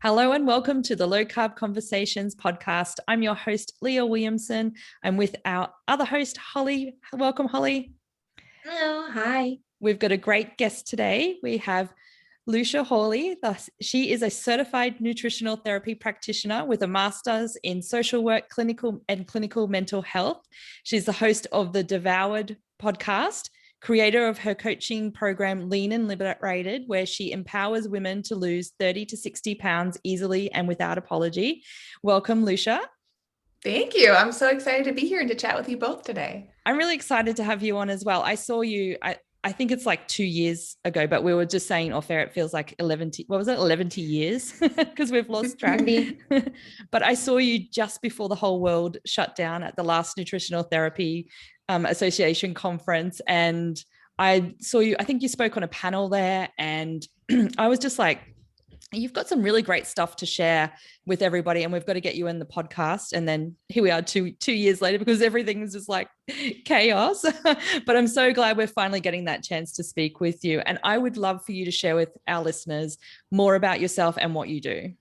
Hello and welcome to the Low Carb Conversations podcast. I'm your host, Leah Williamson. I'm with our other host, Holly. Welcome, Holly. Hello, hi. We've got a great guest today. We have Lucia Hawley. She is a certified nutritional therapy practitioner with a master's in social work, clinical mental health. She's the host of the Devoured podcast, creator of her coaching program, Lean and Liberated, where she empowers women to lose 30 to 60 pounds easily and without apology. Welcome, Lucia. Thank you. I'm so excited to be here and to chat with you both today. I'm really excited to have you on as well. I saw you, I think it's like 2 years ago, but we were just saying off air, it feels like 11 years because we've lost track. But I saw you just before the whole world shut down at the last Nutritional Therapy Association conference. And I saw you, I think you spoke on a panel there. And I was just like, you've got some really great stuff to share with everybody, and we've got to get you in the podcast. And then here we are two years later, because everything is just like chaos. But I'm so glad we're finally getting that chance to speak with you. And I would love for you to share with our listeners more about yourself and what you do.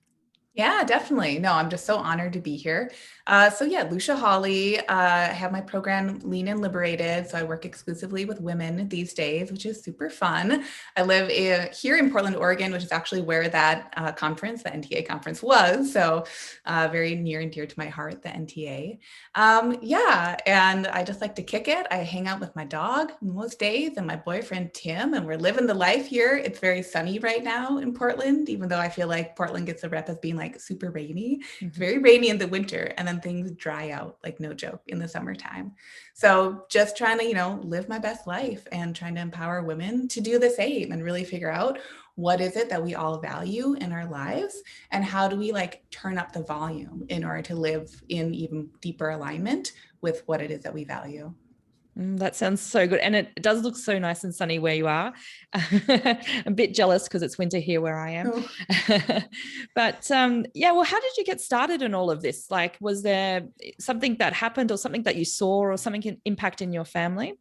Yeah, definitely. No, I'm just so honored to be here. Lucia Hawley, I have my program Lean and Liberated. So I work exclusively with women these days, which is super fun. I live here in Portland, Oregon, which is actually where that conference, the NTA conference was. So very near and dear to my heart, the NTA. And I just like to kick it. I hang out with my dog most days and my boyfriend, Tim, and we're living the life here. It's very sunny right now in Portland, even though I feel like Portland gets a rep as being like super rainy. Mm-hmm. It's very rainy in the winter, and then things dry out, like no joke, in the summertime. So just trying to, live my best life and trying to empower women to do the same and really figure out what is it that we all value in our lives, and how do we turn up the volume in order to live in even deeper alignment with what it is that we value. That sounds so good. And it does look so nice and sunny where you are. I'm a bit jealous because it's winter here where I am. Oh. But how did you get started in all of this? Was there something that happened or something that you saw or something impact in your family?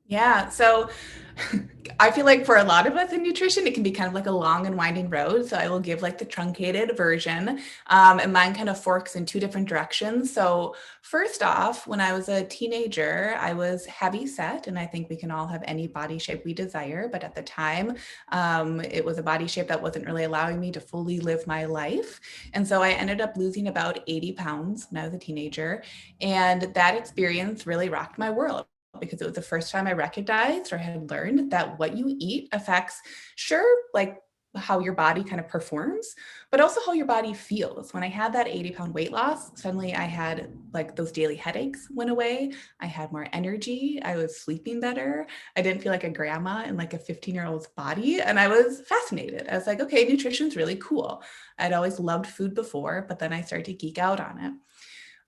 Yeah. So I feel like for a lot of us in nutrition, it can be kind of like a long and winding road. So I will give the truncated version. And mine kind of forks in two different directions. So first off, when I was a teenager, I was heavy set, and I think we can all have any body shape we desire. But at the time, it was a body shape that wasn't really allowing me to fully live my life. And so I ended up losing about 80 pounds when I was a teenager. And that experience really rocked my world, because it was the first time I recognized or had learned that what you eat affects, how your body kind of performs, but also how your body feels. When I had that 80-pound weight loss, suddenly I had those daily headaches went away. I had more energy. I was sleeping better. I didn't feel like a grandma in a 15-year-old's body. And I was fascinated. I was like, okay, nutrition's really cool. I'd always loved food before, but then I started to geek out on it.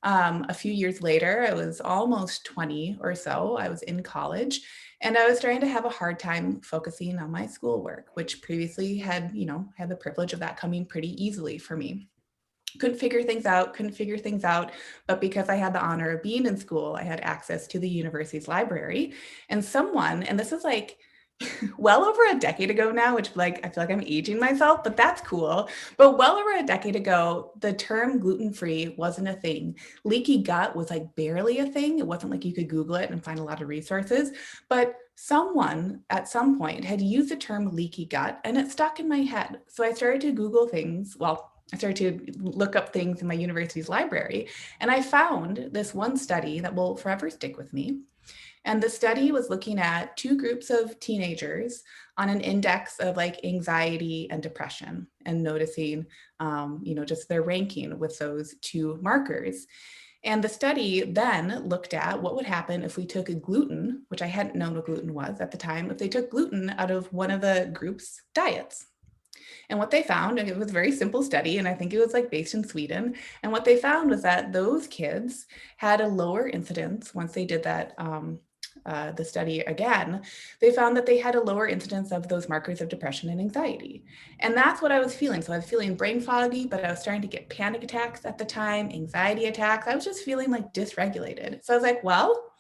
A few years later, I was almost 20 or so. I was in college, and I was starting to have a hard time focusing on my schoolwork, which previously had the privilege of that coming pretty easily for me. Couldn't figure things out. But because I had the honor of being in school, I had access to the university's library, and this is well over a decade ago now, which I feel like I'm aging myself, but that's cool. But well over a decade ago, the term gluten-free wasn't a thing. Leaky gut was barely a thing. It wasn't you could Google it and find a lot of resources, but someone at some point had used the term leaky gut, and it stuck in my head. So I started to Google things. I started to look up things in my university's library, and I found this one study that will forever stick with me. And the study was looking at two groups of teenagers on an index of anxiety and depression, and noticing, just their ranking with those two markers. And the study then looked at what would happen if we took gluten, which I hadn't known what gluten was at the time, if they took gluten out of one of the group's diets. And what they found, and it was a very simple study, and I think it was based in Sweden. And what they found was that those kids had a lower incidence once they did that, the study again. They found that they had a lower incidence of those markers of depression and anxiety. And that's what I was feeling. So I was feeling brain foggy, but I was starting to get panic attacks at the time, anxiety attacks. I was just feeling dysregulated. So I was like, well,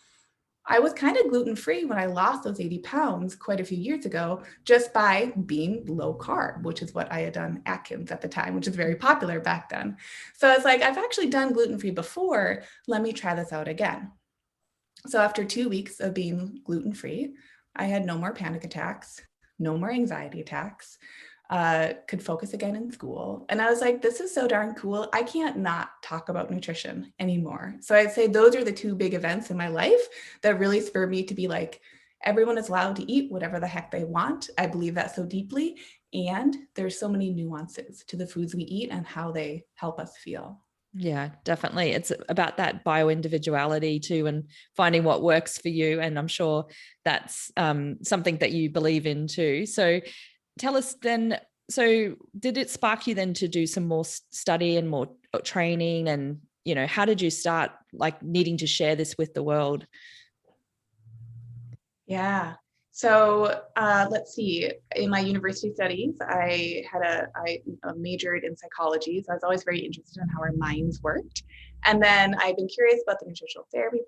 I was kind of gluten-free when I lost those 80 pounds quite a few years ago, just by being low carb, which is what I had done Atkins at the time, which is very popular back then. So I was like, I've actually done gluten-free before. Let me try this out again. So after 2 weeks of being gluten-free, I had no more panic attacks, no more anxiety attacks, could focus again in school. And I was like, this is so darn cool. I can't not talk about nutrition anymore. So I'd say those are the two big events in my life that really spurred me to be like, everyone is allowed to eat whatever the heck they want. I believe that so deeply. And there's so many nuances to the foods we eat and how they help us feel. Yeah, definitely. It's about that bio-individuality too, and finding what works for you. And I'm sure that's something that you believe in too. So tell us then, so did it spark you then to do some more study and more training? And, how did you start like needing to share this with the world? Yeah. So let's see. In my university studies, I majored in psychology. So I was always very interested in how our minds worked. And then I've been curious about the Nutritional Therapy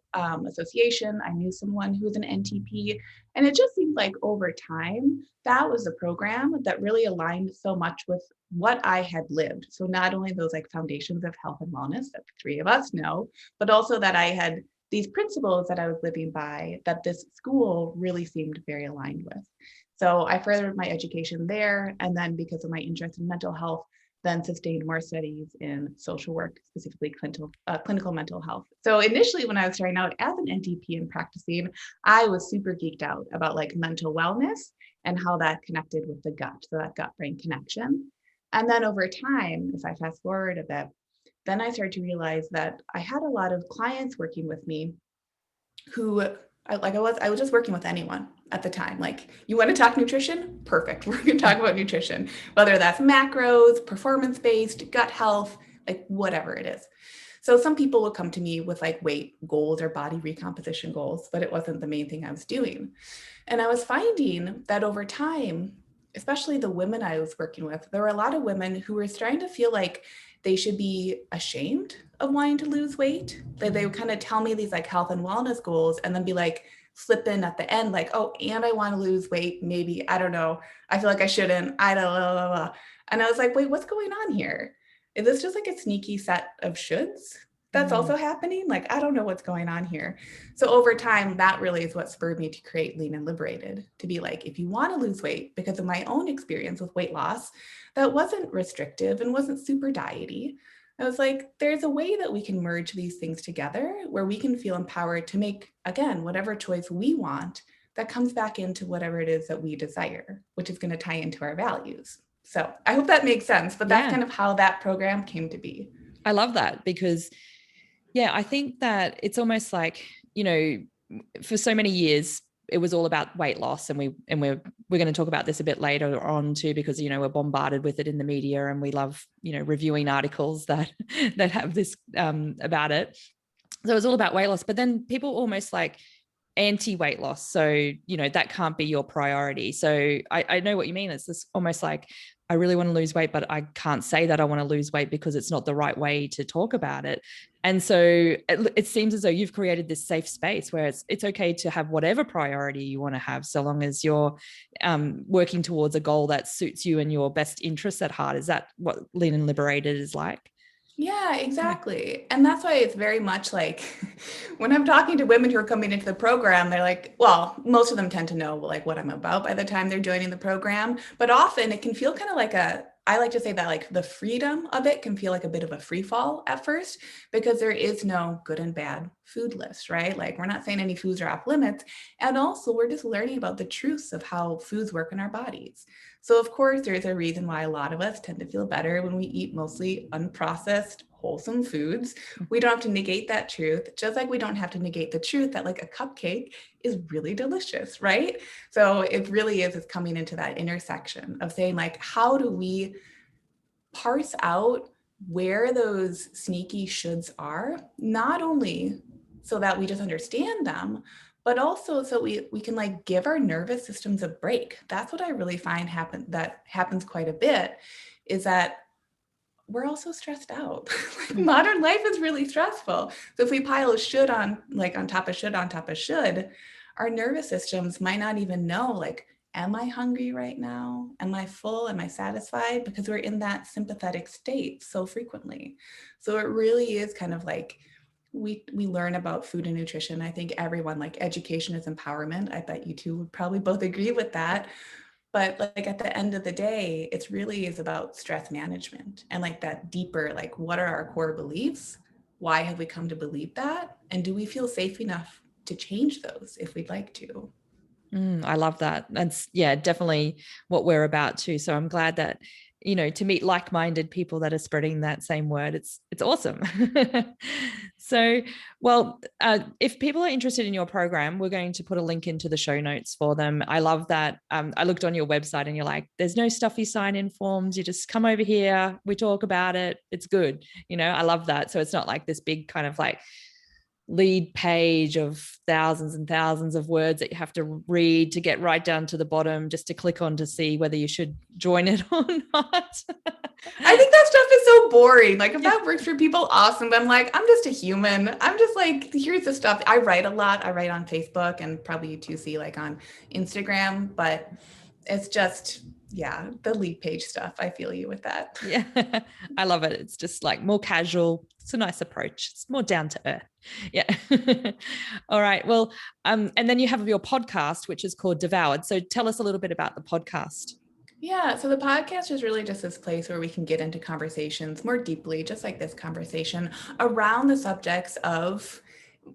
Association. I knew someone who was an NTP. And it just seemed like over time, that was a program that really aligned so much with what I had lived. So not only those like foundations of health and wellness that the three of us know, but also that I had these principles that I was living by that this school really seemed very aligned with. So I furthered my education there. And then because of my interest in mental health, then sustained more studies in social work, specifically clinical mental health. So initially when I was starting out as an NTP and practicing, I was super geeked out about like mental wellness and how that connected with the gut. So that gut-brain connection. And then over time, if I fast forward a bit, then I started to realize that I had a lot of clients working with me who I was just working with anyone at the time. Like, you want to talk nutrition? Perfect. We're going to talk about nutrition, whether that's macros, performance-based, gut health, like whatever it is. So some people would come to me with like weight goals or body recomposition goals, but it wasn't the main thing I was doing. And I was finding that over time, especially the women I was working with, there were a lot of women who were starting to feel like they should be ashamed of wanting to lose weight. They would kind of tell me these like health and wellness goals and then be like, slip in at the end, like, oh, and I want to lose weight. Maybe, I don't know. I feel like I shouldn't. I don't know. And I was like, wait, what's going on here? Is this just like a sneaky set of shoulds that's also happening? Like, I don't know what's going on here. So over time, that really is what spurred me to create Lean and Liberated, to be like, if you want to lose weight, because of my own experience with weight loss, that wasn't restrictive and wasn't super diety. I was like, there's a way that we can merge these things together where we can feel empowered to make, again, whatever choice we want that comes back into whatever it is that we desire, which is going to tie into our values. So I hope that makes sense, but that's kind of how that program came to be. I love that because, I think that it's almost like, for so many years, it was all about weight loss, and we're going to talk about this a bit later on too, because we're bombarded with it in the media, and we love reviewing articles that have this about it. So it was all about weight loss, but then people almost like anti-weight loss, so that can't be your priority. So I know what you mean. It's this almost like, I really want to lose weight, but I can't say that I want to lose weight because it's not the right way to talk about it. And so it seems as though you've created this safe space where it's okay to have whatever priority you want to have, so long as you're working towards a goal that suits you and your best interests at heart. Is that what Lean and Liberated is like? Yeah, exactly. And that's why it's very much like when I'm talking to women who are coming into the program, they're like, well, most of them tend to know like what I'm about by the time they're joining the program. But often it can feel kind of like I like to say that like the freedom of it can feel like a bit of a free fall at first, because there is no good and bad food list, right? Like, we're not saying any foods are off limits. And also we're just learning about the truths of how foods work in our bodies. So of course, there's a reason why a lot of us tend to feel better when we eat mostly unprocessed, wholesome foods. We don't have to negate that truth, just like we don't have to negate the truth that like a cupcake is really delicious, right? So it really is, it's coming into that intersection of saying like, how do we parse out where those sneaky shoulds are, not only so that we just understand them, but also so we can like give our nervous systems a break. That's what I really find happens quite a bit, is that we're also stressed out. Modern life is really stressful. So if we pile should on, like on top of should, our nervous systems might not even know, like, am I hungry right now? Am I full? Am I satisfied? Because we're in that sympathetic state so frequently. So it really is kind of like, we learn about food and nutrition. I think everyone, like, education is empowerment. I bet you two would probably both agree with that. But like at the end of the day, it's really is about stress management and like that deeper, like, what are our core beliefs? Why have we come to believe that? And do we feel safe enough to change those if we'd like to? I love that. That's, yeah, definitely what we're about too. So I'm glad that, to meet like-minded people that are spreading that same word, it's awesome. So, well, if people are interested in your program, we're going to put a link into the show notes for them. I love that. I looked on your website and you're like, there's no stuffy sign-in forms. You just come over here. We talk about it. It's good. I love that. So it's not like this big kind of like lead page of thousands and thousands of words that you have to read to get right down to the bottom just to click on to see whether you should join it or not. I think that stuff is so boring. Like, if that works for people, awesome. But I'm like, I'm just a human. I'm just like, here's the stuff. I write a lot. I write on Facebook, and probably you two see like on Instagram, but it's just, yeah, the lead page stuff. I feel you with that. Yeah, I love it. It's just like more casual. It's a nice approach. It's more down to earth. Yeah. All right. Well, and then you have your podcast, which is called Devoured. So tell us a little bit about the podcast. Yeah, so the podcast is really just this place where we can get into conversations more deeply, just like this conversation, around the subjects of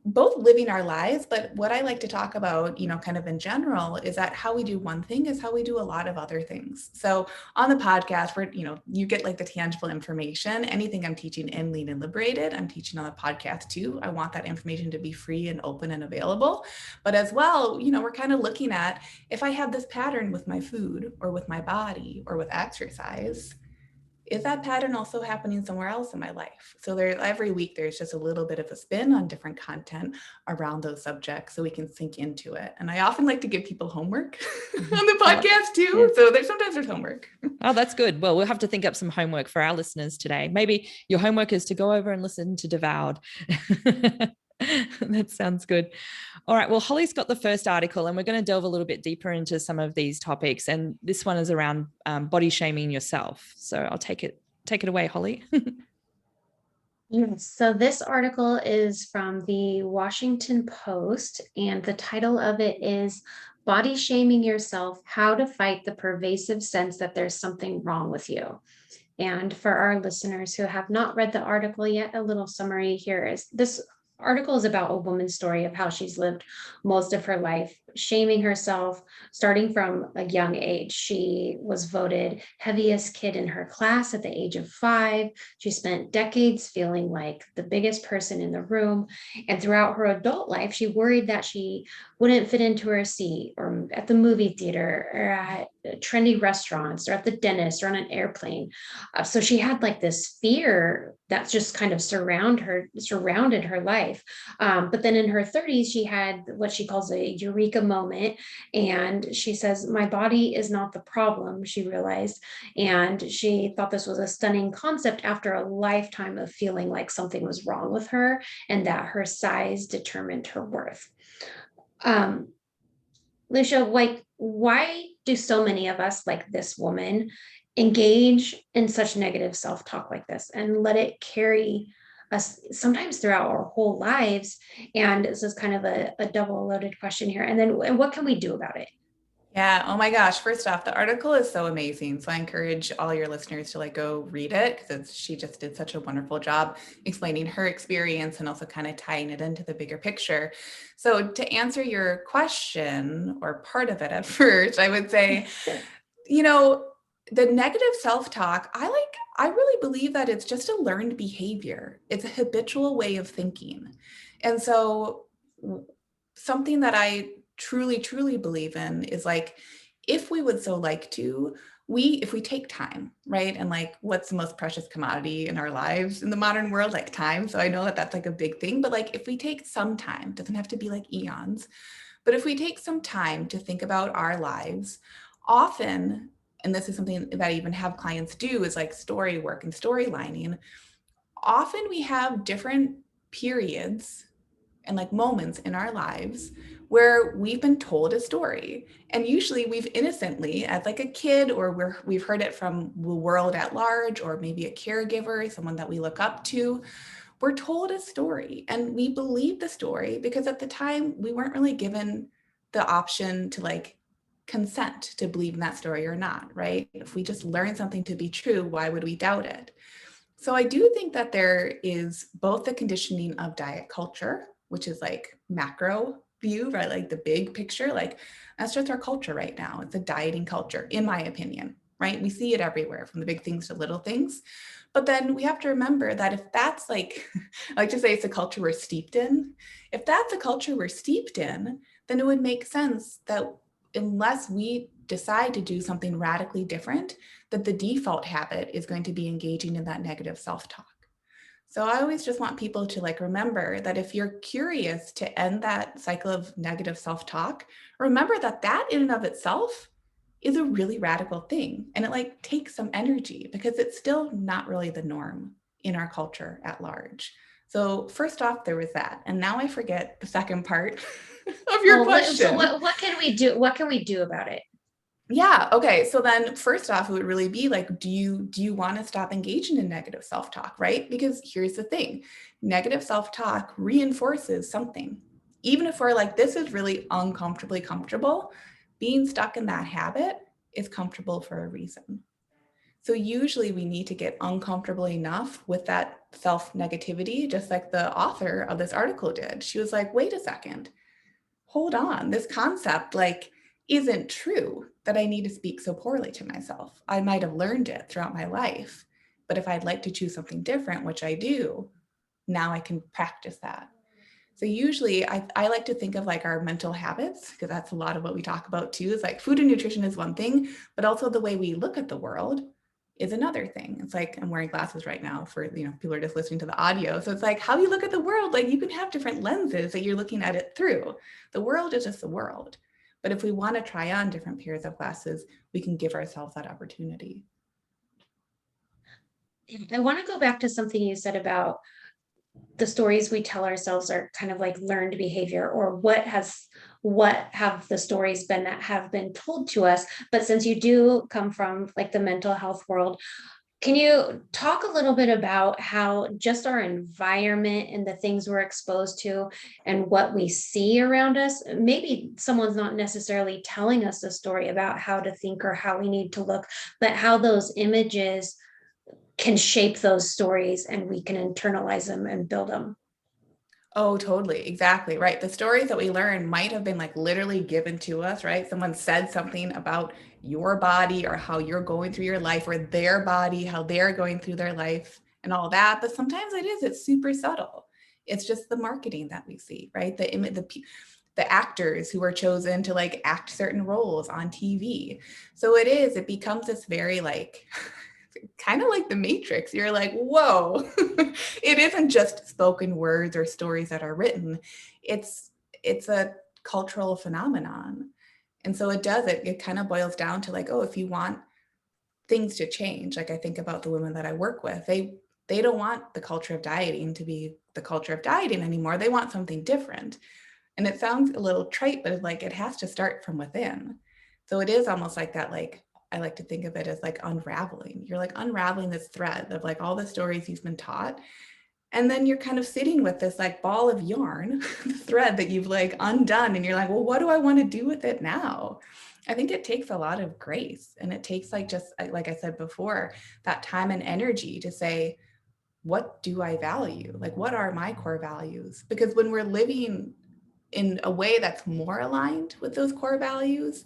both living our lives, but what I like to talk about, kind of in general, is that how we do one thing is how we do a lot of other things. So on the podcast, where, you get like the tangible information. Anything I'm teaching in Lean and Liberated, I'm teaching on the podcast too. I want that information to be free and open and available. But as well, we're kind of looking at, if I have this pattern with my food or with my body or with exercise, is that pattern also happening somewhere else in my life? So every week there's just a little bit of a spin on different content around those subjects so we can sink into it. And I often like to give people homework on the podcast too. Yeah. So sometimes there's homework. Oh, that's good. Well, we'll have to think up some homework for our listeners today. Maybe your homework is to go over and listen to Devoured. That sounds good. All right. Well, Holly's got the first article, and we're going to delve a little bit deeper into some of these topics. And this one is around body shaming yourself. So I'll take it away, Holly. Yes. So this article is from the Washington Post, and the title of it is Body Shaming Yourself: How to Fight the Pervasive Sense That There's Something Wrong with You. And for our listeners who have not read the article yet, a little summary here is this article is about a woman's story of how she's lived most of her life shaming herself, starting from a young age. She was voted heaviest kid in her class at the age of 5. She spent decades feeling like the biggest person in the room. And throughout her adult life, she worried that she wouldn't fit into her seat, or at the movie theater, or at trendy restaurants, or at the dentist, or on an airplane. So she had like this fear that just kind of surrounded her life. But then in her 30s, she had what she calls a eureka moment. And she says, my body is not the problem, she realized. And she thought this was a stunning concept after a lifetime of feeling like something was wrong with her and that her size determined her worth. Lucia, why do so many of us, like this woman, engage in such negative self-talk like this and let it carry us sometimes throughout our whole lives? And this is kind of a double-loaded question here. And then what can we do about it? Yeah. Oh my gosh. First off, the article is so amazing. So I encourage all your listeners to go read it, because she just did such a wonderful job explaining her experience and also kind of tying it into the bigger picture. So to answer your question, or part of it at first, I would say, the negative self-talk, I really believe that it's just a learned behavior. It's a habitual way of thinking. And so something that I truly, truly believe in is if we would so like to, if we take time, right? And what's the most precious commodity in our lives in the modern world? Time. So I know that that's a big thing, but if we take some time, doesn't have to be eons, but if we take some time to think about our lives, often and this is something that I even have clients do, is like story work and storylining. Often we have different periods and like moments in our lives where we've been told a story. And usually we've innocently, as like a kid, or we've heard it from the world at large, or maybe a caregiver, someone that we look up to. We're told a story and we believe the story because at the time we weren't really given the option to like consent to believe in that story or not, right? If we just learn something to be true, why would we doubt it? So I do think that there is both the conditioning of diet culture, which is like macro view, right? Like the big picture, like that's just our culture right now. It's a dieting culture, in my opinion, right? We see it everywhere, from the big things to little things. But then we have to remember that if that's like, I like to say it's a culture we're steeped in. If that's a culture we're steeped in, then it would make sense that unless we decide to do something radically different, that the default habit is going to be engaging in that negative self-talk. So I always just want people to like remember that if you're curious to end that cycle of negative self-talk, remember that that in and of itself is a really radical thing. And it like takes some energy because it's still not really the norm in our culture at large. So first off, there was that. And now I forget the second part of your question. So what can we do? What can we do about it? Yeah. Okay. So then first off, it would really be like, do you want to stop engaging in negative self-talk, right? Because here's the thing, negative self-talk reinforces something. Even if we're like, this is really uncomfortably comfortable, being stuck in that habit is comfortable for a reason. So usually we need to get uncomfortable enough with that self-negativity, just like the author of this article did. She was like, wait a second, hold on, this concept like isn't true that I need to speak so poorly to myself. I might have learned it throughout my life, but if I'd like to choose something different, which I do, now I can practice that. So usually I like to think of like our mental habits, because that's a lot of what we talk about too, is like food and nutrition is one thing, but also the way we look at the world is another thing. It's like, I'm wearing glasses right now for, people are just listening to the audio. So it's like how you look at the world, like you can have different lenses that you're looking at it through. The world is just the world. But if we want to try on different pairs of glasses, we can give ourselves that opportunity. I want to go back to something you said about the stories we tell ourselves are kind of like learned behavior, or what have the stories been that have been told to us. But since you do come from like the mental health world, can you talk a little bit about how just our environment and the things we're exposed to and what we see around us, maybe someone's not necessarily telling us a story about how to think or how we need to look, but how those images can shape those stories and we can internalize them and build them? Oh, totally. Exactly. Right. The stories that we learn might have been like literally given to us, right? Someone said something about your body or how you're going through your life, or their body, how they're going through their life and all that. But sometimes it's super subtle. It's just the marketing that we see, right? The actors who are chosen to like act certain roles on TV. So it becomes this very like, kind of like the Matrix. You're like, whoa, it isn't just spoken words or stories that are written. It's a cultural phenomenon. And so it kind of boils down to like, oh, if you want things to change, like I think about the women that I work with, they don't want the culture of dieting to be the culture of dieting anymore. They want something different. And it sounds a little trite, but it's like, it has to start from within. So it is almost like that, like, I like to think of it as like unraveling. You're like unraveling this thread of like all the stories you've been taught. And then you're kind of sitting with this like ball of yarn, thread that you've like undone. And you're like, well, what do I want to do with it now? I think it takes a lot of grace. And it takes like, just like I said before, that time and energy to say, what do I value? Like, what are my core values? Because when we're living in a way that's more aligned with those core values,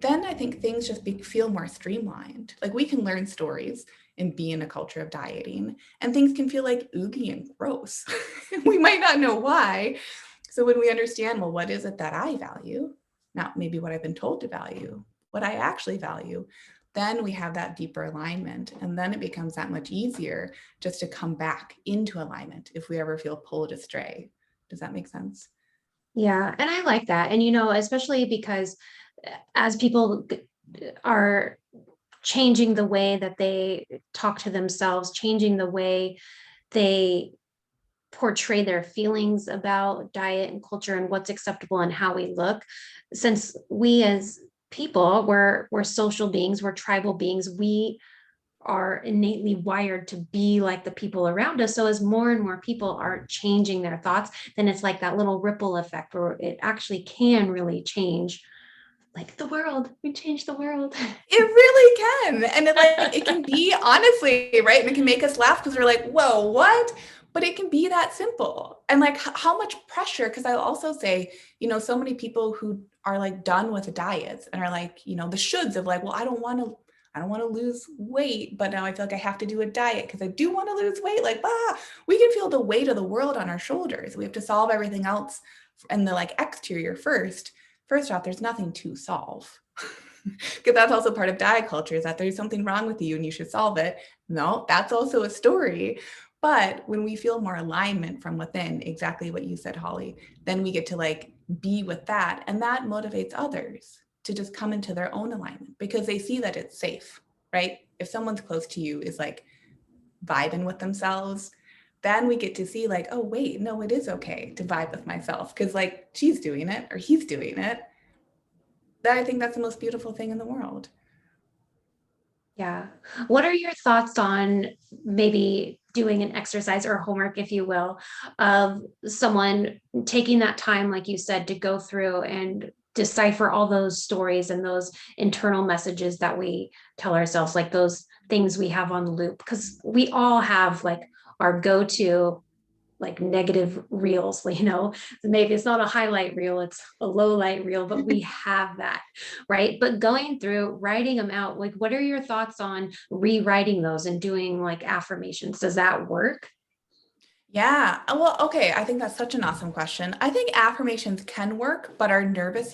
then I think things just feel more streamlined. Like we can learn stories and be in a culture of dieting, and things can feel like oogie and gross. We might not know why. So when we understand, well, what is it that I value? Not maybe what I've been told to value, what I actually value, then we have that deeper alignment. And then it becomes that much easier just to come back into alignment if we ever feel pulled astray. Does that make sense? Yeah, and I like that. And especially because as people are changing the way that they talk to themselves, changing the way they portray their feelings about diet and culture and what's acceptable and how we look. Since we as people, we're social beings, we're tribal beings, we are innately wired to be like the people around us. So as more and more people are changing their thoughts, then it's like that little ripple effect where it actually can really change, like the world. We change the world. It really can. And it can be, honestly, right? And it can make us laugh because we're like, whoa, what? But it can be that simple. And like how much pressure, because I'll also say, so many people who are like done with diets and are like, the shoulds of like, well, I don't want to lose weight, but now I feel like I have to do a diet because I do want to lose weight. Like, we can feel the weight of the world on our shoulders. We have to solve everything else and the like exterior first. First off, there's nothing to solve. Because that's also part of diet culture, is that there's something wrong with you and you should solve it. No, that's also a story. But when we feel more alignment from within, exactly what you said, Holly, then we get to like be with that. And that motivates others to just come into their own alignment because they see that it's safe, right? If someone's close to you is like vibing with themselves, then we get to see like, oh, wait, no, it is okay to vibe with myself because like she's doing it or he's doing it. I think that's the most beautiful thing in the world. Yeah. What are your thoughts on maybe doing an exercise or homework, if you will, of someone taking that time, like you said, to go through and decipher all those stories and those internal messages that we tell ourselves, like those things we have on loop? Because we all have like our go-to like negative reels, maybe it's not a highlight reel, it's a low light reel, but we have that, right? But going through writing them out, like what are your thoughts on rewriting those and doing like affirmations? Does that work? Yeah. Well, okay. I think that's such an awesome question. I think affirmations can work, but our nervous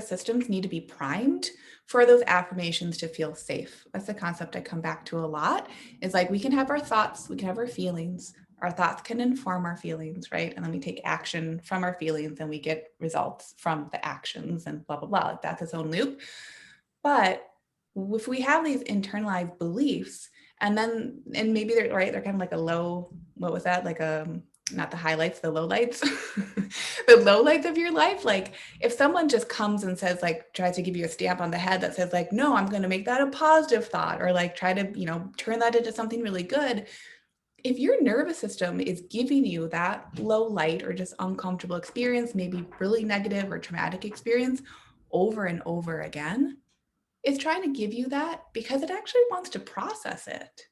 systems need to be primed for those affirmations to feel safe. That's the concept I come back to a lot. Is like we can have our thoughts, we can have our feelings. Our thoughts can inform our feelings, right? And then we take action from our feelings and we get results from the actions and blah, blah, blah. Like that's its own loop. But if we have these internalized beliefs, and maybe they're right, they're kind of like a low, what was that? Like not the highlights, the lowlights, the lowlights of your life. Like if someone just comes and says, like, tries to give you a stamp on the head that says like, no, I'm going to make that a positive thought, or like try to, turn that into something really good. If your nervous system is giving you that low light or just uncomfortable experience, maybe really negative or traumatic experience over and over again, it's trying to give you that because it actually wants to process it.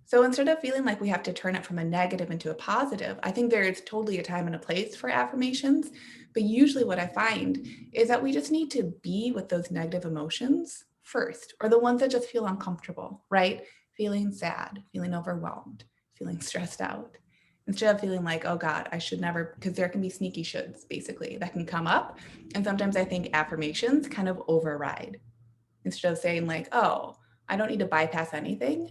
So instead of feeling like we have to turn it from a negative into a positive, I think there is totally a time and a place for affirmations. But usually what I find is that we just need to be with those negative emotions first, or the ones that just feel uncomfortable, right? Feeling sad, feeling overwhelmed, feeling stressed out. Instead of feeling like, oh God, I should never, because there can be sneaky shoulds basically that can come up. And sometimes I think affirmations kind of override. Instead of saying like, oh, I don't need to bypass anything.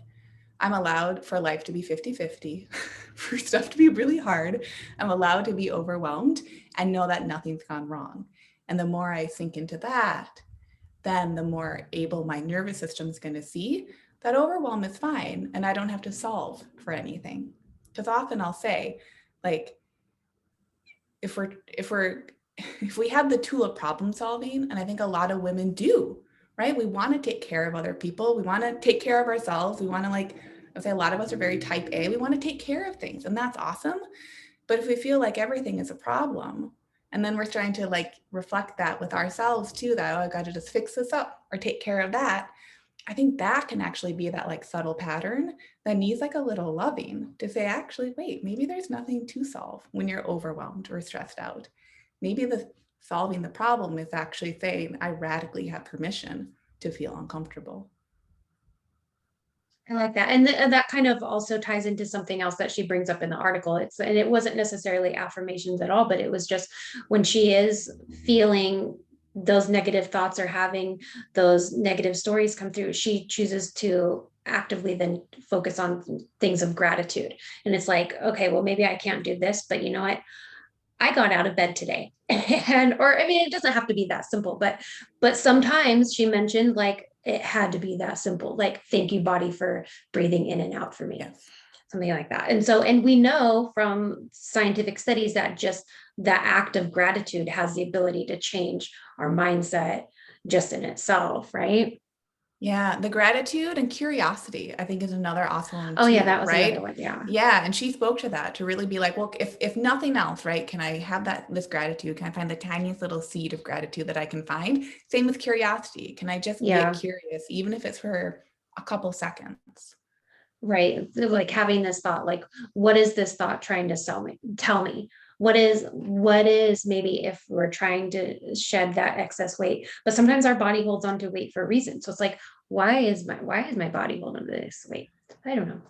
I'm allowed for life to be 50-50, for stuff to be really hard. I'm allowed to be overwhelmed and know that nothing's gone wrong. And the more I sink into that, then the more able my nervous system is going to see that overwhelm is fine and I don't have to solve for anything. Because often I'll say, like, if we have the tool of problem solving, and I think a lot of women do, right? We want to take care of other people. We want to take care of ourselves. We want to I say a lot of us are very type A. We want to take care of things, and that's awesome. But if we feel like everything is a problem, and then we're trying to like reflect that with ourselves too, that, oh, I got to just fix this up or take care of that. I think that can actually be that like subtle pattern that needs like a little loving to say, actually, wait, maybe there's nothing to solve when you're overwhelmed or stressed out. Maybe solving the problem is actually saying, I radically have permission to feel uncomfortable. I like that. And that kind of also ties into something else that she brings up in the article. And it wasn't necessarily affirmations at all, but it was just when she is feeling those negative thoughts or having those negative stories come through, she chooses to actively then focus on things of gratitude. And it's like, okay, well, maybe I can't do this, but you know what? I got out of bed today. It doesn't have to be that simple, but sometimes she mentioned like it had to be that simple. Like, thank you, body, for breathing in and out for me. Yes. Something like that. And we know from scientific studies that just that act of gratitude has the ability to change our mindset just in itself, right? Yeah, the gratitude and curiosity, I think, is another awesome one Oh too, yeah, that was right? another one. Yeah. Yeah, and she spoke to that, to really be like, well, if nothing else, right? Can I have this gratitude? Can I find the tiniest little seed of gratitude that I can find? Same with curiosity. Can I just Yeah. get curious, even if it's for a couple seconds? Right. Like having this thought, like, what is this thought trying to tell me? What is maybe if we're trying to shed that excess weight, but sometimes our body holds on to weight for a reason. So it's like, why is my body holding this weight? I don't know.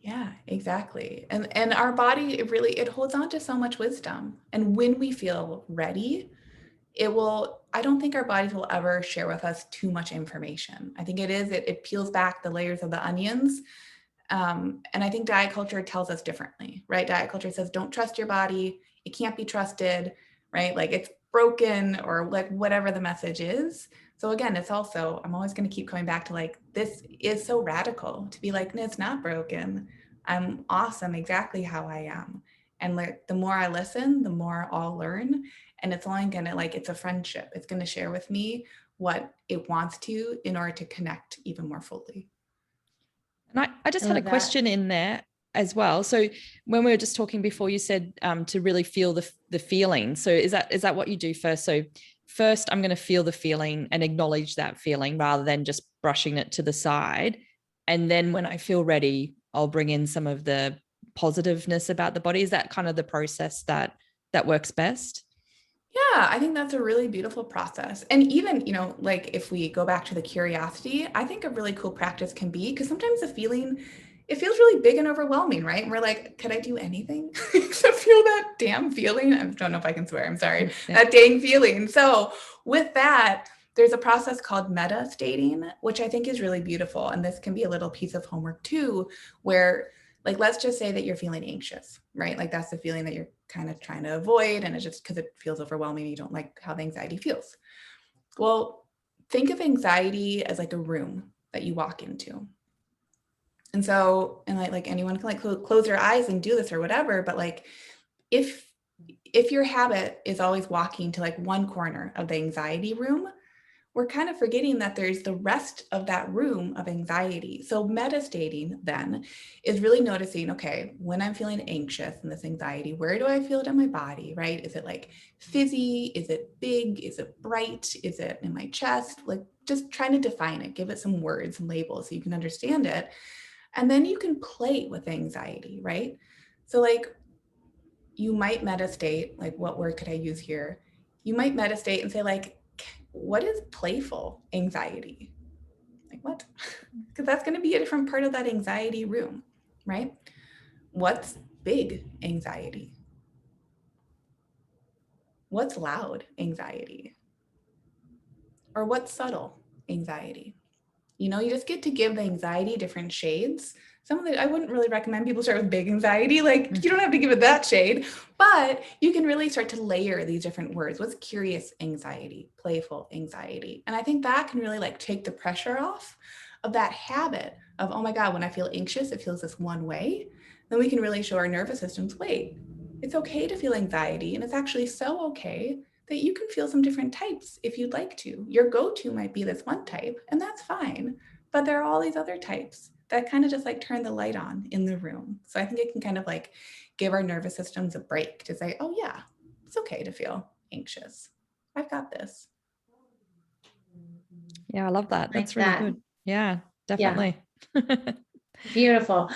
Yeah, exactly. And our body, it holds on to so much wisdom. And when we feel ready, I don't think our bodies will ever share with us too much information. I think it peels back the layers of the onions. And I think diet culture tells us differently, right? Diet culture says, don't trust your body. It can't be trusted, right? Like it's broken, or like whatever the message is. So again, I'm always going to keep coming back to like, this is so radical to be like, no, it's not broken. I'm awesome exactly how I am. And like, the more I listen, the more I'll learn. And it's only going to it's a friendship. It's going to share with me what it wants to in order to connect even more fully. And I just had a question in there as well. So when we were just talking before, you said to really feel the feeling. So is that what you do first? So first I'm going to feel the feeling and acknowledge that feeling rather than just brushing it to the side. And then when I feel ready, I'll bring in some of the positiveness about the body. Is that kind of the process that works best? Yeah, I think that's a really beautiful process. And even, like if we go back to the curiosity, I think a really cool practice can be, because sometimes it feels really big and overwhelming, right? And we're like, could I do anything except feel that damn feeling? I don't know if I can swear, I'm sorry, that dang feeling. So with that, there's a process called meta stating, which I think is really beautiful. And this can be a little piece of homework too, where like, let's just say that you're feeling anxious, right? Like that's the feeling that you're kind of trying to avoid. And it's just because it feels overwhelming. You don't like how the anxiety feels. Well, think of anxiety as like a room that you walk into. And so, and like anyone can like close their eyes and do this or whatever. But like, if your habit is always walking to like one corner of the anxiety room, we're kind of forgetting that there's the rest of that room of anxiety. So metastating then is really noticing, okay, when I'm feeling anxious and this anxiety, where do I feel it in my body, right? Is it like fizzy? Is it big? Is it bright? Is it in my chest? Like just trying to define it, give it some words and labels so you can understand it. And then you can play with anxiety, right? So like you might metastate, like what word could I use here? You might metastate and say like, what is playful anxiety? Like what? Because that's going to be a different part of that anxiety room, right? What's big anxiety? What's loud anxiety? Or what's subtle anxiety? You just get to give the anxiety different shades. Some of it, I wouldn't really recommend people start with big anxiety. Like you don't have to give it that shade, but you can really start to layer these different words. What's curious anxiety, playful anxiety? And I think that can really like take the pressure off of that habit of, oh my God, when I feel anxious, it feels this one way. Then we can really show our nervous systems, wait, it's okay to feel anxiety. And it's actually so okay that you can feel some different types if you'd like to. Your go-to might be this one type, and that's fine. But there are all these other types that kind of just like turn the light on in the room. So I think it can kind of like give our nervous systems a break to say, oh yeah, it's okay to feel anxious. I've got this. Yeah, I love that. That's really good. Yeah, definitely. Yeah. Beautiful.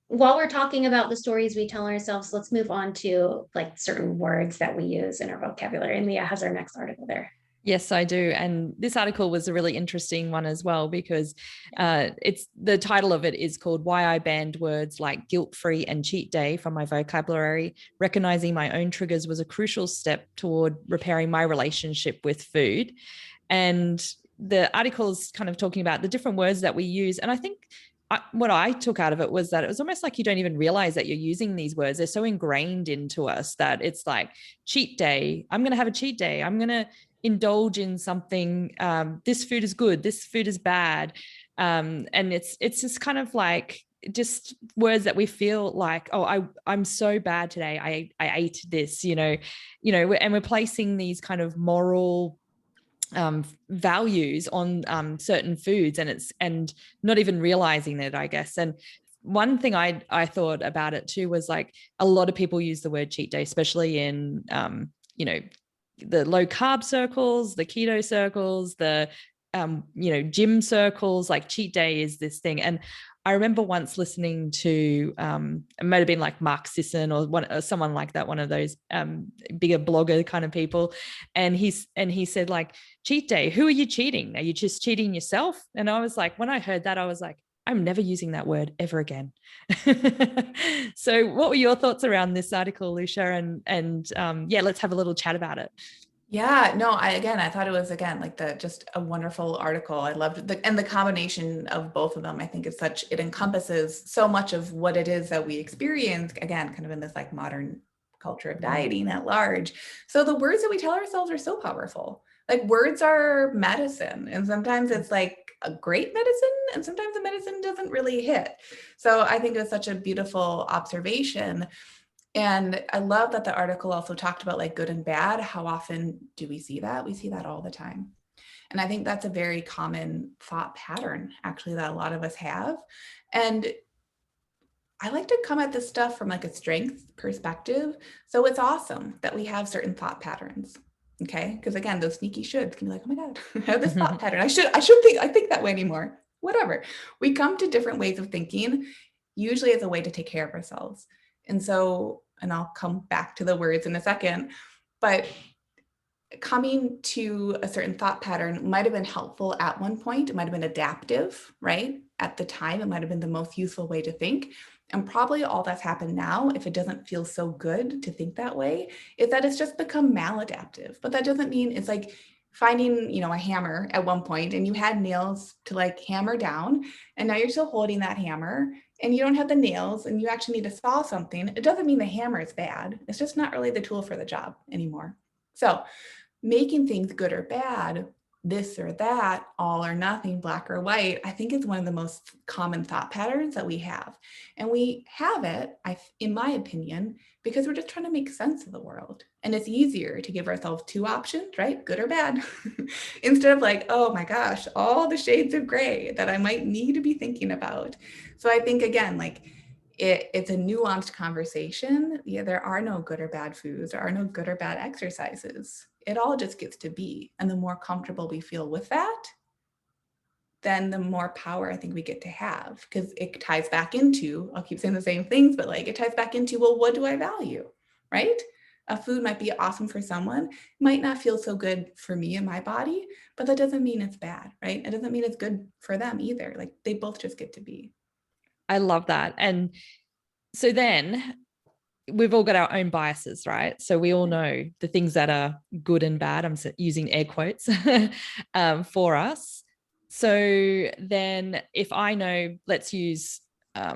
While we're talking about the stories we tell ourselves, let's move on to like certain words that we use in our vocabulary. And Leah has our next article there. Yes, I do. And this article was a really interesting one as well, because it's the title of it is called Why I Banned Words Like Guilt-Free and Cheat Day from My Vocabulary. Recognizing my own triggers was a crucial step toward repairing my relationship with food. And the article is kind of talking about the different words that we use. And I think what I took out of it was that it was almost like you don't even realize that you're using these words. They're so ingrained into us that it's like cheat day. I'm going to have a cheat day. I'm going to indulge in something, this food is good, this food is bad. And it's just kind of like just words that we feel like, oh, I'm so bad today. I ate this, and we're placing these kind of moral values on certain foods, and not even realizing it, I guess. And one thing I thought about it too was like a lot of people use the word cheat day, especially in the low carb circles, the keto circles, the gym circles. Like cheat day is this thing. And I remember once listening to it might have been like Mark Sisson or someone like that, one of those bigger blogger kind of people, and he said, like, cheat day, who are you cheating? Are you just cheating yourself? And I was like, when I heard that, I was like, I'm never using that word ever again. So what were your thoughts around this article, Lucia? And let's have a little chat about it. Yeah, no, I thought it was, like just a wonderful article. I loved the combination of both of them. I think it encompasses so much of what it is that we experience, again, kind of in this like modern culture of dieting at large. So the words that we tell ourselves are so powerful. Like words are medicine, and sometimes it's like a great medicine, and sometimes the medicine doesn't really hit. So I think it's such a beautiful observation. And I love that the article also talked about like good and bad. How often do we see that? We see that all the time. And I think that's a very common thought pattern, actually, that a lot of us have. And I like to come at this stuff from like a strength perspective. So it's awesome that we have certain thought patterns. Okay. Because again, those sneaky shoulds can be like, oh my God, I have this thought pattern. I think that way anymore. Whatever. We come to different ways of thinking, usually as a way to take care of ourselves. And so, and I'll come back to the words in a second, but coming to a certain thought pattern might have been helpful at one point. It might have been adaptive, right? At the time, it might have been the most useful way to think. And probably all that's happened now, if it doesn't feel so good to think that way, is that it's just become maladaptive. But that doesn't mean it's like finding, a hammer at one point and you had nails to like hammer down, and now you're still holding that hammer and you don't have the nails and you actually need to saw something. It doesn't mean the hammer is bad. It's just not really the tool for the job anymore. So making things good or bad, this or that, all or nothing, black or white, I think is one of the most common thought patterns that we have. And we have it, in my opinion, because we're just trying to make sense of the world. And it's easier to give ourselves two options, right? Good or bad, instead of like, oh my gosh, all the shades of gray that I might need to be thinking about. So I think, again, like it's a nuanced conversation. Yeah, there are no good or bad foods. There are no good or bad exercises. It all just gets to be. And the more comfortable we feel with that, then the more power I think we get to have, because it ties back into, I'll keep saying the same things, but like it ties back into, well, what do I value, right? A food might be awesome for someone, might not feel so good for me and my body, but that doesn't mean it's bad, right? It doesn't mean it's good for them either. Like they both just get to be. I love that. And so then we've all got our own biases, right? So we all know the things that are good and bad. I'm using air quotes for us. So then if I know, let's use, I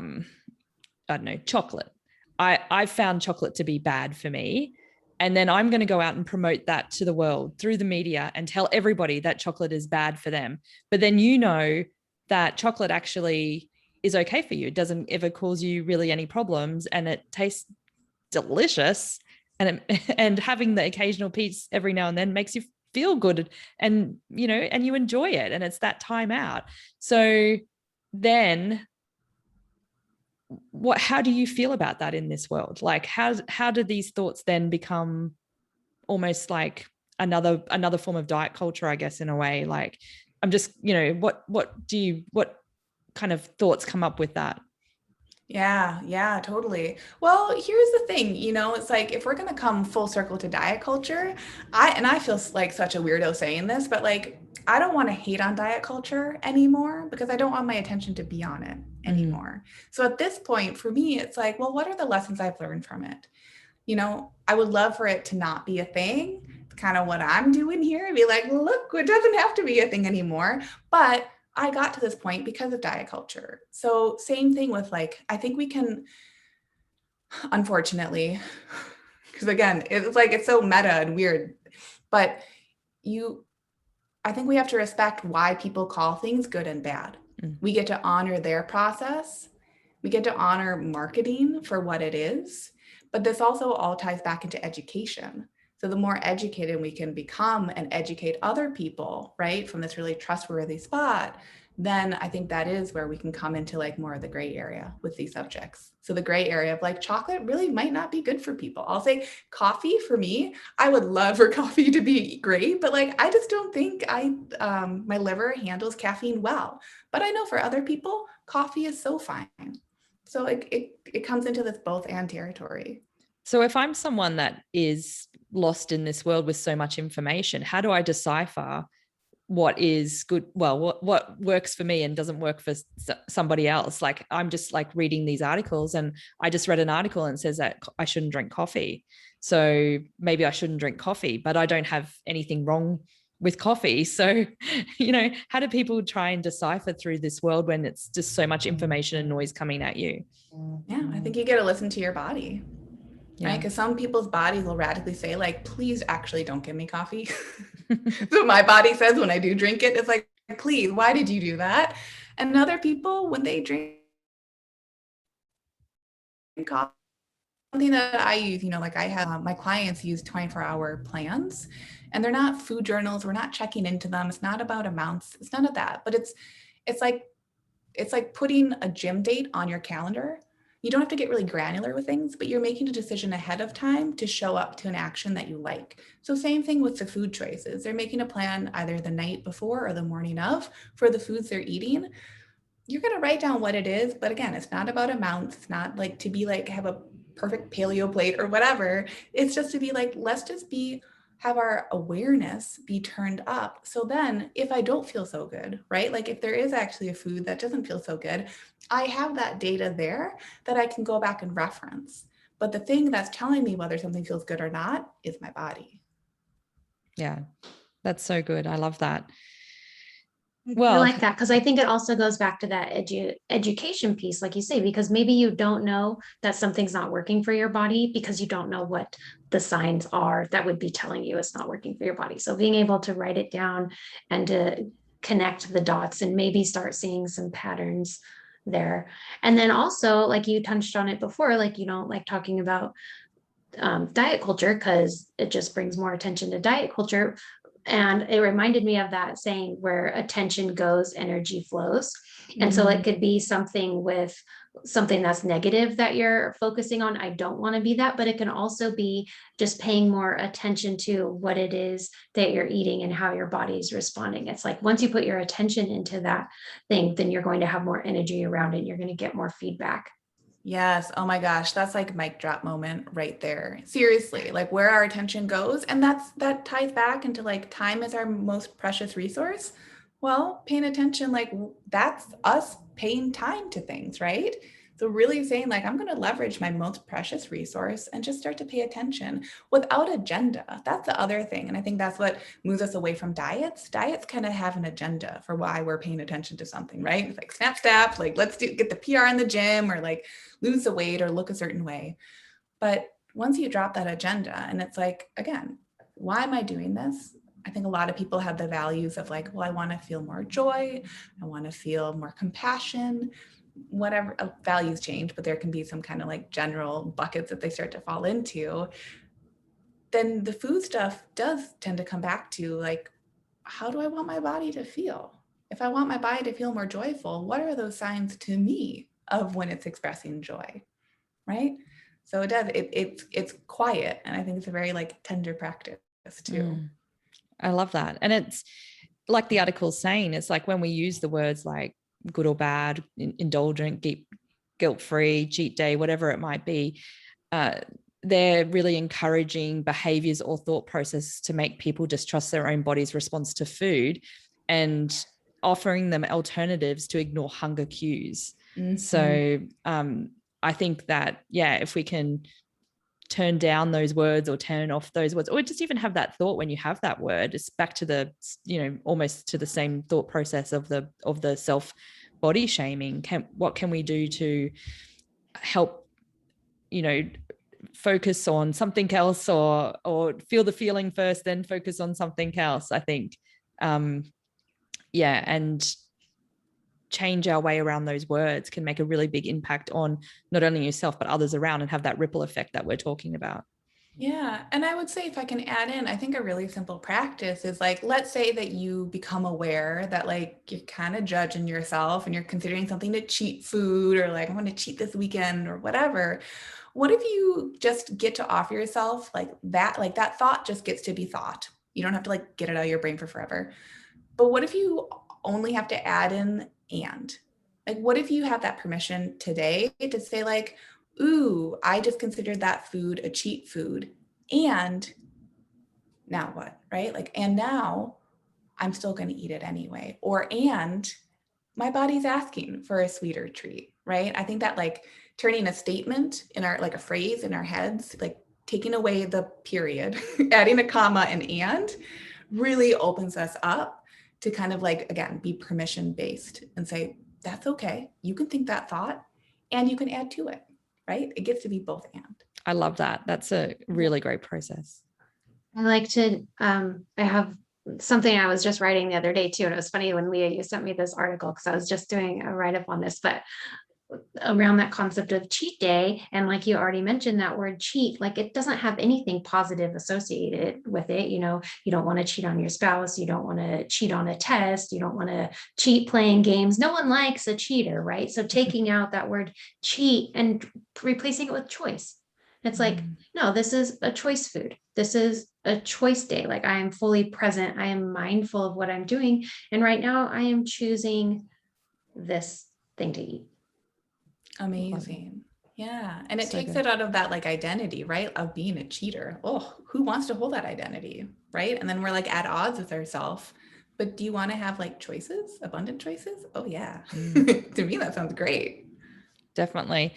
don't know, chocolate. I've found chocolate to be bad for me. And then I'm going to go out and promote that to the world through the media and tell everybody that chocolate is bad for them. But then that chocolate actually is okay for you. It doesn't ever cause you really any problems, and it tastes delicious, and having the occasional piece every now and then makes you feel good, and you enjoy it, and it's that time out. So then how do you feel about that in this world? Like how do these thoughts then become almost like another form of diet culture, I guess, in a way? Like I'm just, what kind of thoughts come up with that? Yeah, totally. Well, here's the thing, it's like if we're going to come full circle to diet culture, I feel like such a weirdo saying this, but like I don't want to hate on diet culture anymore because I don't want my attention to be on it anymore. So at this point, for me, it's like, well, what are the lessons I've learned from it? I would love for it to not be a thing. It's kind of what I'm doing here. Be like, look, it doesn't have to be a thing anymore. But I got to this point because of diet culture. So same thing with like, I think we can, unfortunately, because again, it's like, it's so meta and weird, but I think we have to respect why people call things good and bad. We get to honor their process. We get to honor marketing for what it is. But this also all ties back into education. So the more educated we can become and educate other people, right, from this really trustworthy spot, then I think that is where we can come into like more of the gray area with these subjects. So the gray area of like chocolate really might not be good for people. I'll say coffee for me, I would love for coffee to be great, but like I just don't think my liver handles caffeine well. But I know for other people, coffee is so fine. So it comes into this both and territory. So if I'm someone that is lost in this world with so much information, how do I decipher what is good? Well, what works for me and doesn't work for somebody else? Like I'm just like reading these articles, and I just read an article and it says that I shouldn't drink coffee. So maybe I shouldn't drink coffee, but I don't have anything wrong with coffee. So, how do people try and decipher through this world when it's just so much information and noise coming at you? Yeah, I think you get to listen to your body. Yeah. Right? Because some people's bodies will radically say, like, please actually don't give me coffee. So my body says when I do drink it, it's like, please, why did you do that? And other people, when they drink coffee, something that I use, like I have my clients use 24-hour plans, and they're not food journals. We're not checking into them. It's not about amounts. It's none of that. But it's like putting a gym date on your calendar. You don't have to get really granular with things, but you're making a decision ahead of time to show up to an action that you like. So same thing with the food choices. They're making a plan either the night before or the morning of for the foods they're eating. You're going to write down what it is. But again, it's not about amounts. It's not like to be like, have a perfect paleo plate or whatever. It's just to be like, let's just have our awareness be turned up. So then if I don't feel so good, right? Like if there is actually a food that doesn't feel so good, I have that data there that I can go back and reference. But the thing that's telling me whether something feels good or not is my body. Yeah, that's so good. I love that. Well, I like that because I think it also goes back to that education piece, like you say, because maybe you don't know that something's not working for your body because you don't know what the signs are that would be telling you it's not working for your body. So being able to write it down and to connect the dots and maybe start seeing some patterns there. And then also, like you touched on it before, like you don't like talking about diet culture because it just brings more attention to diet culture. And it reminded me of that saying where attention goes, energy flows. And so it could be something with something that's negative that you're focusing on. I don't want to be that, but it can also be just paying more attention to what it is that you're eating and how your body is responding. It's like once you put your attention into that thing, then you're going to have more energy around it. And you're going to get more feedback. Yes. Oh my gosh. That's like mic drop moment right there. Seriously, like where our attention goes. And that ties back into like time is our most precious resource. Well, paying attention, like that's us paying time to things, right? So really saying like, I'm going to leverage my most precious resource and just start to pay attention without agenda. That's the other thing. And I think that's what moves us away from diets. Diets kind of have an agenda for why we're paying attention to something, right? It's like snap, like let's get the PR in the gym or like lose the weight or look a certain way. But once you drop that agenda and it's like, again, why am I doing this? I think a lot of people have the values of like, well, I want to feel more joy. I want to feel more compassion, whatever values change, but there can be some kind of like general buckets that they start to fall into. Then the food stuff does tend to come back to like, how do I want my body to feel? If I want my body to feel more joyful, what are those signs to me of when it's expressing joy, right? So it does, it's quiet. And I think it's a very like tender practice too. I love that. And it's like the article's saying, it's like when we use the words like good or bad, indulgent, guilt-free, cheat day, whatever it might be, they're really encouraging behaviors or thought processes to make people distrust their own body's response to food and offering them alternatives to ignore hunger cues. So I think that, if we can turn down those words or turn off those words, or just even have that thought when you have that word, it's back to the, almost to the same thought process of the self body shaming. What can we do to help, focus on something else, or feel the feeling first, then focus on something else, I think. And change our way around those words can make a really big impact on not only yourself, but others around, and have that ripple effect that we're talking about. Yeah. And I would say, if I can add in, I think a really simple practice is like, let's say that you become aware that like you're kind of judging yourself and you're considering something to cheat food, or like, I want to cheat this weekend or whatever. What if you just get to offer yourself like that thought just gets to be thought. You don't have to like get it out of your brain for forever. But what if you only have to add in and? Like, what if you have that permission today to say like, ooh, I just considered that food a cheat food. And now what, right? Like, and now I'm still going to eat it anyway. Or, and my body's asking for a sweeter treat, right? I think that like turning a statement in our, like a phrase in our heads, like taking away the period, adding a comma and really opens us up to kind of like, again, be permission based and say, that's okay. You can think that thought and you can add to it. Right? It gets to be both and. I love that. That's a really great process. I like to, I have something I was just writing the other day too. And it was funny when Leah, you sent me this article, because I was just doing a write-up on this, but around that concept of cheat day. And like you already mentioned, that word cheat, like it doesn't have anything positive associated with it. You know, you don't want to cheat on your spouse. You don't want to cheat on a test. You don't want to cheat playing games. No one likes a cheater, right? So taking out that word cheat and replacing it with choice. It's like, no, this is a choice food. This is a choice day. Like, I am fully present. I am mindful of what I'm doing. And right now I am choosing this thing to eat. Amazing. Yeah. And it So takes good. it out of that like identity, right? Of being a cheater. Oh, who wants to hold that identity? Right. And then we're like at odds with ourselves. But do you want to have like choices, abundant choices? Oh yeah. To me, that sounds great. Definitely.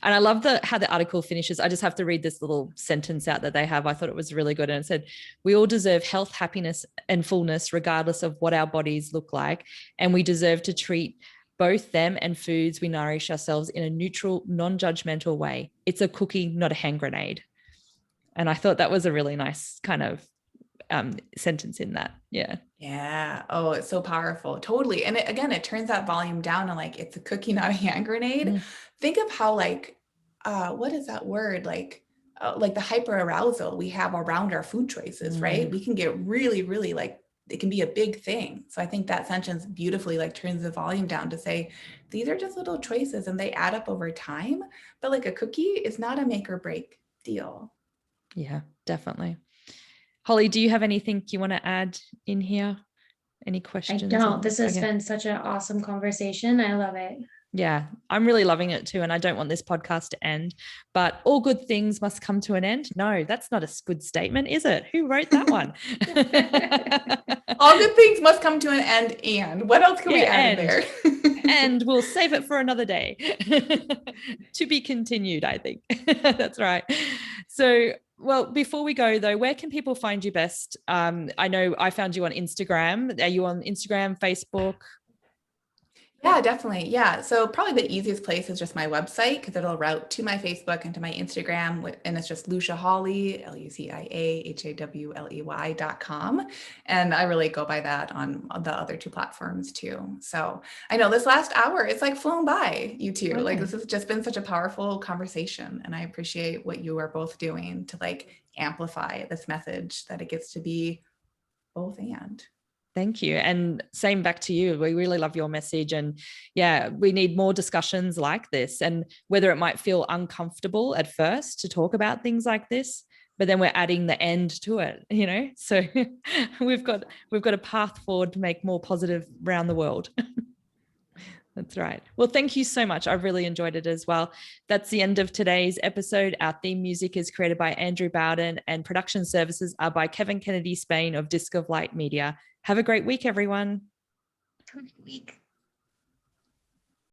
And I love how the article finishes. I just have to read this little sentence out that they have. I thought it was really good. And it said, we all deserve health, happiness, and fullness, regardless of what our bodies look like. And we deserve to treat both them and foods we nourish ourselves in a neutral, non-judgmental way. It's a cookie, not a hand grenade. And I thought that was a really nice kind of sentence in that. Yeah. Yeah. Oh, it's so powerful. Totally. And it turns that volume down and like, it's a cookie, not a hand grenade. Think of how like, what is that word? Like the hyper arousal we have around our food choices, right? We can get really, really like, it can be a big thing. So I think that sentence beautifully like turns the volume down to say, these are just little choices and they add up over time. But like a cookie is not a make or break deal. Yeah, definitely. Holly, do you have anything you want to add in here? Any questions? I don't. This has been such an awesome conversation. I love it. Yeah, I'm really loving it too. And I don't want this podcast to end, but all good things must come to an end. No, that's not a good statement, is it? Who wrote that one? All good things must come to an end. And what else can we add in there? And we'll save it for another day. To be continued, I think. That's right. So, well, before we go though, where can people find you best? I know I found you on Instagram. Are you on Instagram, Facebook? Yeah, definitely. Yeah. So probably the easiest place is just my website, because it'll route to my Facebook and to my Instagram. And it's just Lucia Hawley, LuciaHawley.com. And I really go by that on the other two platforms too. So I know this last hour, it's like flown by, you two. Like, this has just been such a powerful conversation. And I appreciate what you are both doing to like amplify this message, that it gets to be both and. Thank you. And same back to you. We really love your message. And yeah, we need more discussions like this. And whether it might feel uncomfortable at first to talk about things like this, but then we're adding the end to it, you know? So we've got a path forward to make more positive around the world. That's right. Well, thank you so much. I've really enjoyed it as well. That's the end of today's episode. Our theme music is created by Andrew Bowden, and production services are by Kevin Kennedy Spain of Disc of Light Media. Have a great week, everyone. Have a great week.